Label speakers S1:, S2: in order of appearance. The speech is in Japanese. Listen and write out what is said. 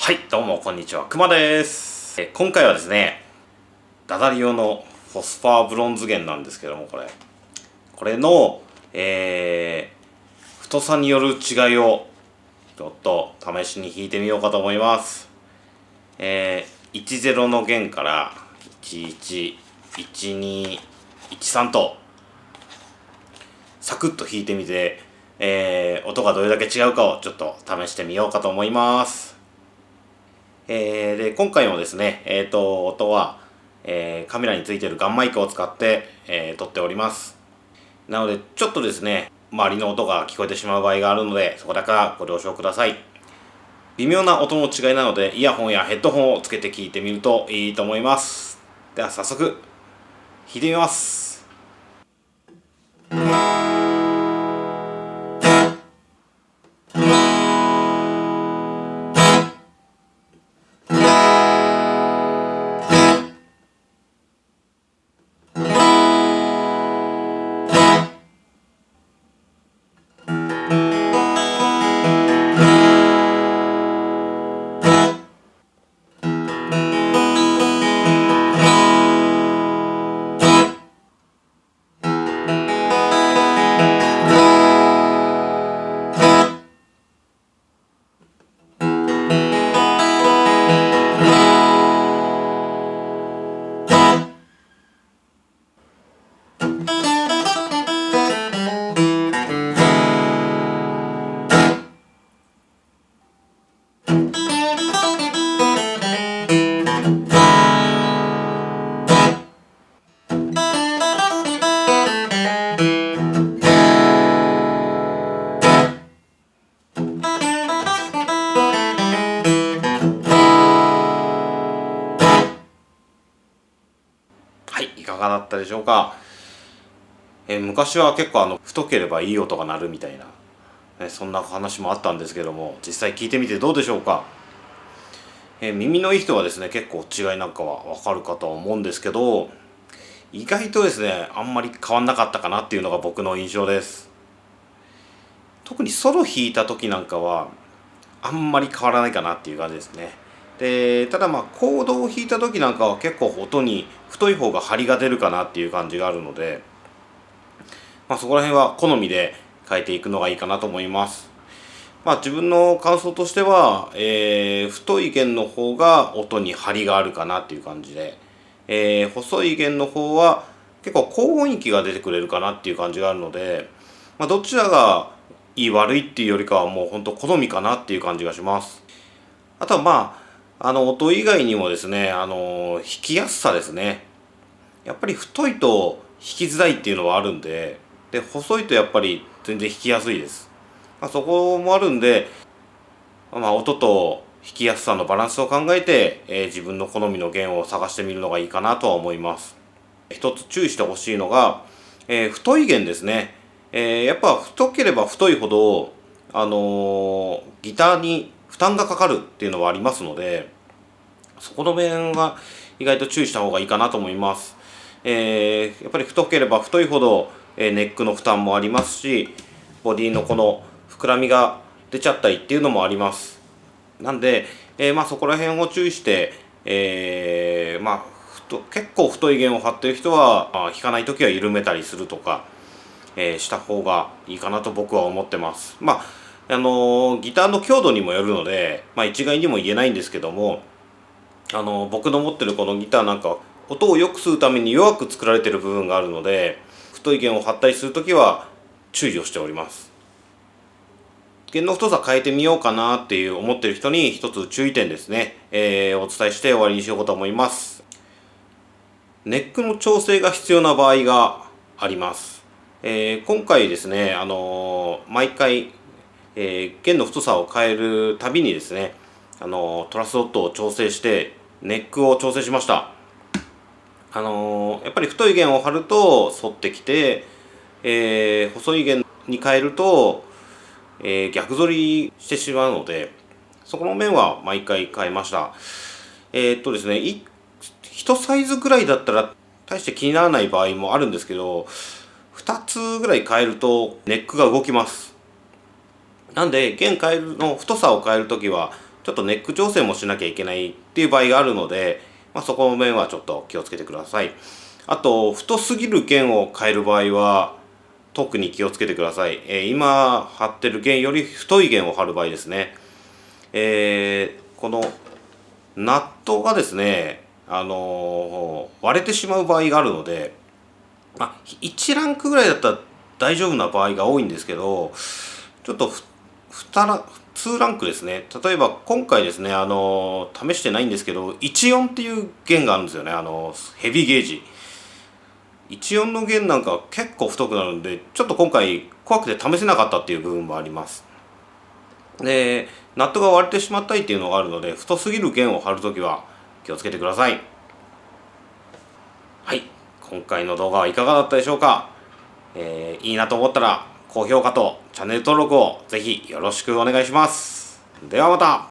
S1: はい、どうもこんにちは、くまです。今回はですね、ダダリオのフォスファーブロンズ弦なんですけども、これの、太さによる違いをちょっと試しに弾いてみようかと思います。10の弦から11、12、13とサクッと弾いてみて、音がどれだけ違うかをちょっと試してみようかと思います。で今回もですね、音は、カメラについているガンマイクを使って、撮っております。なのでちょっとですね、周りの音が聞こえてしまう場合があるので、そこだけはご了承ください。微妙な音の違いなので、イヤホンやヘッドホンをつけて聞いてみるといいと思います。では早速弾いてみます。はい、いかがだったでしょうか。昔は結構太ければいい音が鳴るみたいな、そんな話もあったんですけども、実際聞いてみてどうでしょうか。耳のいい人はですね、結構違いなんかはわかるかと思うんですけど、意外とですね、あんまり変わんなかったかなっていうのが僕の印象です。特にソロ弾いた時なんかはあんまり変わらないかなっていう感じですね。で、ただコードを弾いた時なんかは結構音に太い方が張りが出るかなっていう感じがあるので、そこら辺は好みで変えていくのがいいかなと思います。自分の感想としては、太い弦の方が音に張りがあるかなっていう感じで、細い弦の方は結構高音域が出てくれるかなっていう感じがあるので、どちらがいい悪いっていうよりかはもう本当好みかなっていう感じがします。あとは音以外にもですね、弾きやすさですね。やっぱり太いと弾きづらいっていうのはあるんで、細いとやっぱり全然弾きやすいです。そこもあるんで、音と弾きやすさのバランスを考えて、自分の好みの弦を探してみるのがいいかなとは思います。一つ注意してほしいのが、太い弦ですね。やっぱ太ければ太いほど、ギターに負担がかかるっていうのはありますので、そこの面は意外と注意した方がいいかなと思います。やっぱり太ければ太いほど、ネックの負担もありますし、ボディのこの膨らみが出ちゃったりっていうのもあります。なんで、そこら辺を注意して、結構太い弦を張ってる人は、弾かないときは緩めたりするとか、した方がいいかなと僕は思ってます。ギターの強度にもよるので、一概にも言えないんですけども、僕の持ってるこのギターなんか音を良くするために弱く作られてる部分があるので、太い弦を張ったりするときは注意をしております。弦の太さ変えてみようかなっていう思ってる人に一つ注意点ですね、お伝えして終わりにしようと思います。ネックの調整が必要な場合があります。今回ですね、毎回、弦の太さを変えるたびにですね、トラスドットを調整してネックを調整しました。やっぱり太い弦を張ると反ってきて、細い弦に変えると、逆反りしてしまうので、そこの面は毎回変えました。ですね、1サイズぐらいだったら大して気にならない場合もあるんですけど、2つぐらい変えるとネックが動きます。なんで弦変えるの太さを変えるときはちょっとネック調整もしなきゃいけないっていう場合があるので、そこの面はちょっと気をつけてください。あと、太すぎる弦を変える場合は特に気をつけてください。今貼ってる弦より太い弦を貼る場合ですね。このナットがですね、割れてしまう場合があるので、1ランクぐらいだったら大丈夫な場合が多いんですけど、ちょっと2ランクですね。例えば今回ですね、試してないんですけど、14っていう弦があるんですよね。ヘビーゲージ。14の弦なんか結構太くなるんで、ちょっと今回怖くて試せなかったっていう部分もあります。で、ナットが割れてしまったりっていうのがあるので、太すぎる弦を張るときは気をつけてください。はい、今回の動画はいかがだったでしょうか。いいなと思ったら高評価とチャンネル登録をぜひよろしくお願いします。ではまた。